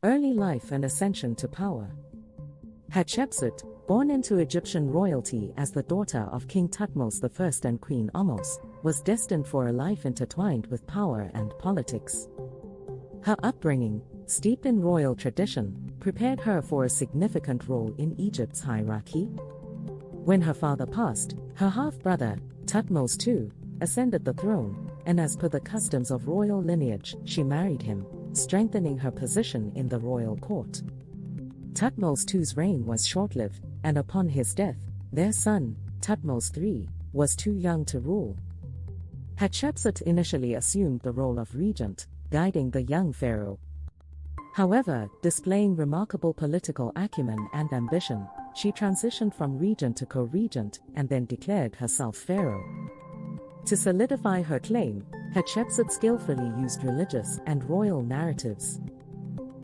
Early life and ascension to power. Hatshepsut, born into Egyptian royalty as the daughter of King Thutmose I and Queen Ahmose, was destined for a life intertwined with power and politics. Her upbringing, steeped in royal tradition, prepared her for a significant role in Egypt's hierarchy. When her father passed, her half-brother, Thutmose II, ascended the throne, and as per the customs of royal lineage, she married him, strengthening her position in the royal court. Thutmose II's reign was short-lived, and upon his death, their son, Thutmose III, was too young to rule. Hatshepsut initially assumed the role of regent, guiding the young pharaoh. However, displaying remarkable political acumen and ambition, she transitioned from regent to co-regent and then declared herself pharaoh. To solidify her claim, Hatshepsut skillfully used religious and royal narratives.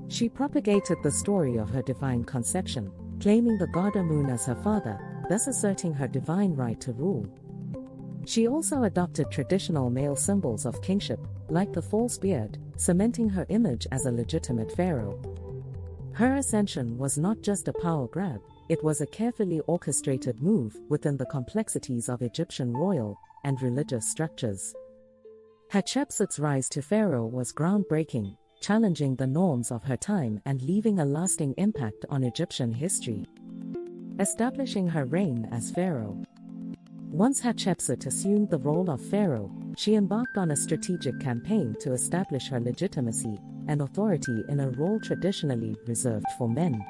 She propagated the story of her divine conception, claiming the god Amun as her father, thus asserting her divine right to rule. She also adopted traditional male symbols of kingship, like the false beard, cementing her image as a legitimate pharaoh. Her ascension was not just a power grab, it was a carefully orchestrated move within the complexities of Egyptian royal and religious structures. Hatshepsut's rise to pharaoh was groundbreaking, challenging the norms of her time and leaving a lasting impact on Egyptian history. Establishing her reign as pharaoh. Once Hatshepsut assumed the role of pharaoh, she embarked on a strategic campaign to establish her legitimacy and authority in a role traditionally reserved for men.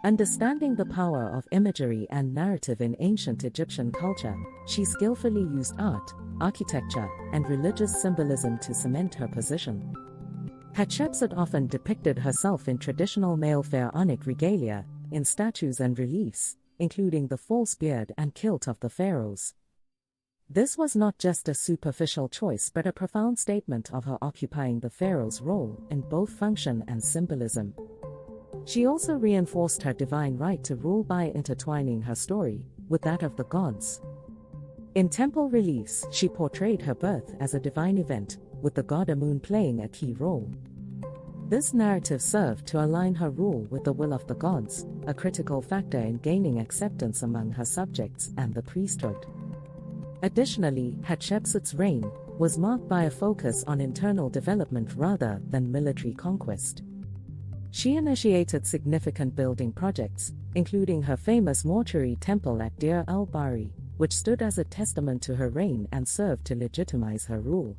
Understanding the power of imagery and narrative in ancient Egyptian culture, she skillfully used art, architecture, and religious symbolism to cement her position. Hatshepsut often depicted herself in traditional male pharaonic regalia, in statues and reliefs, including the false beard and kilt of the pharaohs. This was not just a superficial choice but a profound statement of her occupying the pharaoh's role in both function and symbolism. She also reinforced her divine right to rule by intertwining her story with that of the gods. In temple reliefs, she portrayed her birth as a divine event, with the god Amun playing a key role. This narrative served to align her rule with the will of the gods, a critical factor in gaining acceptance among her subjects and the priesthood. Additionally, Hatshepsut's reign was marked by a focus on internal development rather than military conquest. She initiated significant building projects, including her famous mortuary temple at Deir el-Bahari, which stood as a testament to her reign and served to legitimize her rule.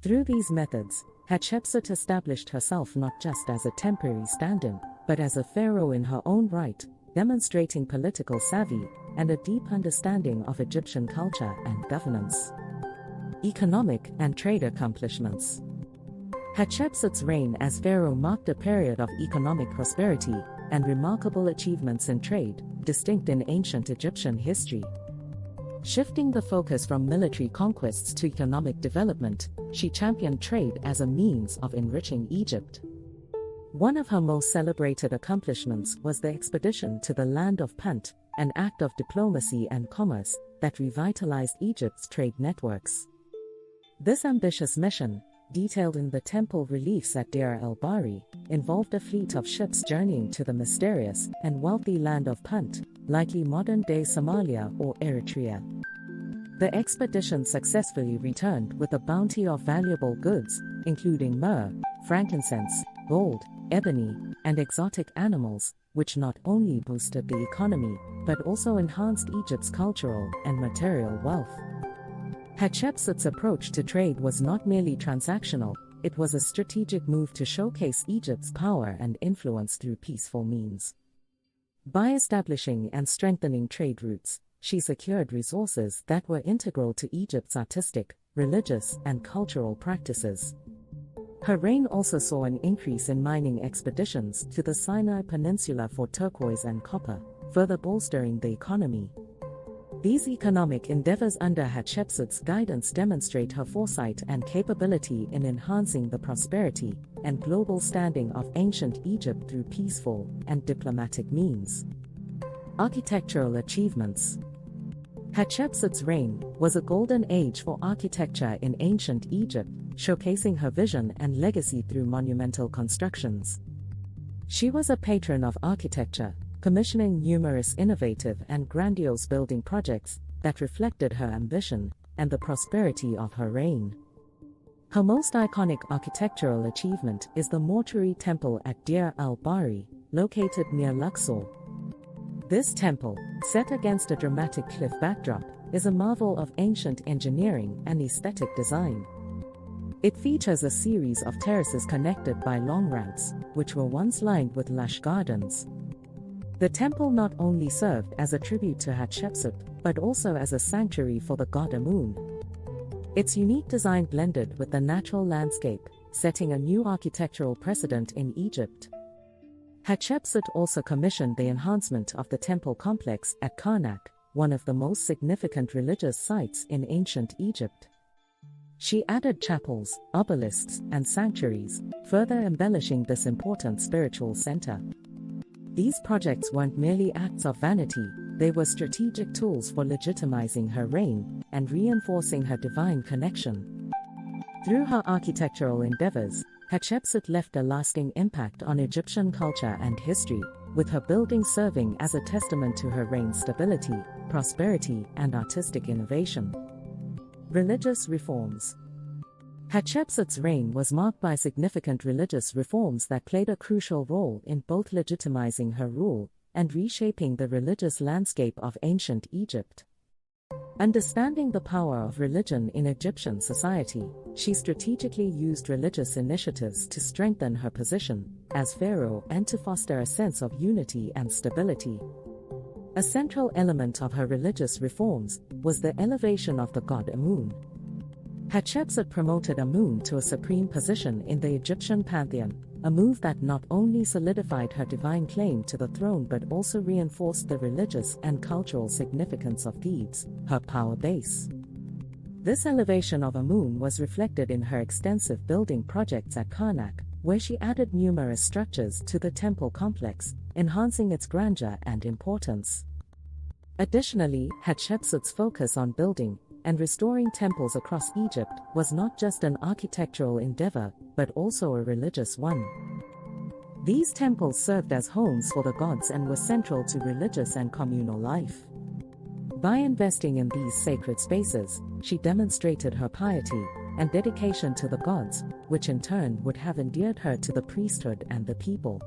Through these methods, Hatshepsut established herself not just as a temporary stand-in, but as a pharaoh in her own right, demonstrating political savvy and a deep understanding of Egyptian culture and governance. Economic and trade accomplishments. Hatshepsut's reign as pharaoh marked a period of economic prosperity and remarkable achievements in trade, distinct in ancient Egyptian history. Shifting the focus from military conquests to economic development, she championed trade as a means of enriching Egypt. One of her most celebrated accomplishments was the expedition to the land of Punt, an act of diplomacy and commerce that revitalized Egypt's trade networks. This ambitious mission, detailed in the temple reliefs at Deir el-Bahari, involved a fleet of ships journeying to the mysterious and wealthy land of Punt, likely modern-day Somalia or Eritrea. The expedition successfully returned with a bounty of valuable goods, including myrrh, frankincense, gold, ebony, and exotic animals, which not only boosted the economy, but also enhanced Egypt's cultural and material wealth. Hatshepsut's approach to trade was not merely transactional, it was a strategic move to showcase Egypt's power and influence through peaceful means. By establishing and strengthening trade routes, she secured resources that were integral to Egypt's artistic, religious, and cultural practices. Her reign also saw an increase in mining expeditions to the Sinai Peninsula for turquoise and copper, further bolstering the economy. These economic endeavors under Hatshepsut's guidance demonstrate her foresight and capability in enhancing the prosperity and global standing of ancient Egypt through peaceful and diplomatic means. Architectural achievements. Hatshepsut's reign was a golden age for architecture in ancient Egypt, showcasing her vision and legacy through monumental constructions. She was a patron of architecture, commissioning numerous innovative and grandiose building projects that reflected her ambition and the prosperity of her reign. Her most iconic architectural achievement is the mortuary temple at Deir al-Bahri, located near Luxor. This temple, set against a dramatic cliff backdrop, is a marvel of ancient engineering and aesthetic design. It features a series of terraces connected by long ramps, which were once lined with lush gardens. The temple not only served as a tribute to Hatshepsut, but also as a sanctuary for the god Amun. Its unique design blended with the natural landscape, setting a new architectural precedent in Egypt. Hatshepsut also commissioned the enhancement of the temple complex at Karnak, one of the most significant religious sites in ancient Egypt. She added chapels, obelisks, and sanctuaries, further embellishing this important spiritual center. These projects weren't merely acts of vanity, they were strategic tools for legitimizing her reign and reinforcing her divine connection. Through her architectural endeavors, Hatshepsut left a lasting impact on Egyptian culture and history, with her buildings serving as a testament to her reign's stability, prosperity, and artistic innovation. Religious reforms. Hatshepsut's reign was marked by significant religious reforms that played a crucial role in both legitimizing her rule and reshaping the religious landscape of ancient Egypt. Understanding the power of religion in Egyptian society, she strategically used religious initiatives to strengthen her position as pharaoh and to foster a sense of unity and stability. A central element of her religious reforms was the elevation of the god Amun. Hatshepsut promoted Amun to a supreme position in the Egyptian pantheon, a move that not only solidified her divine claim to the throne but also reinforced the religious and cultural significance of Thebes, her power base. This elevation of Amun was reflected in her extensive building projects at Karnak, where she added numerous structures to the temple complex, enhancing its grandeur and importance. Additionally, Hatshepsut's focus on building and restoring temples across Egypt was not just an architectural endeavor, but also a religious one. These temples served as homes for the gods and were central to religious and communal life. By investing in these sacred spaces, she demonstrated her piety and dedication to the gods, which in turn would have endeared her to the priesthood and the people.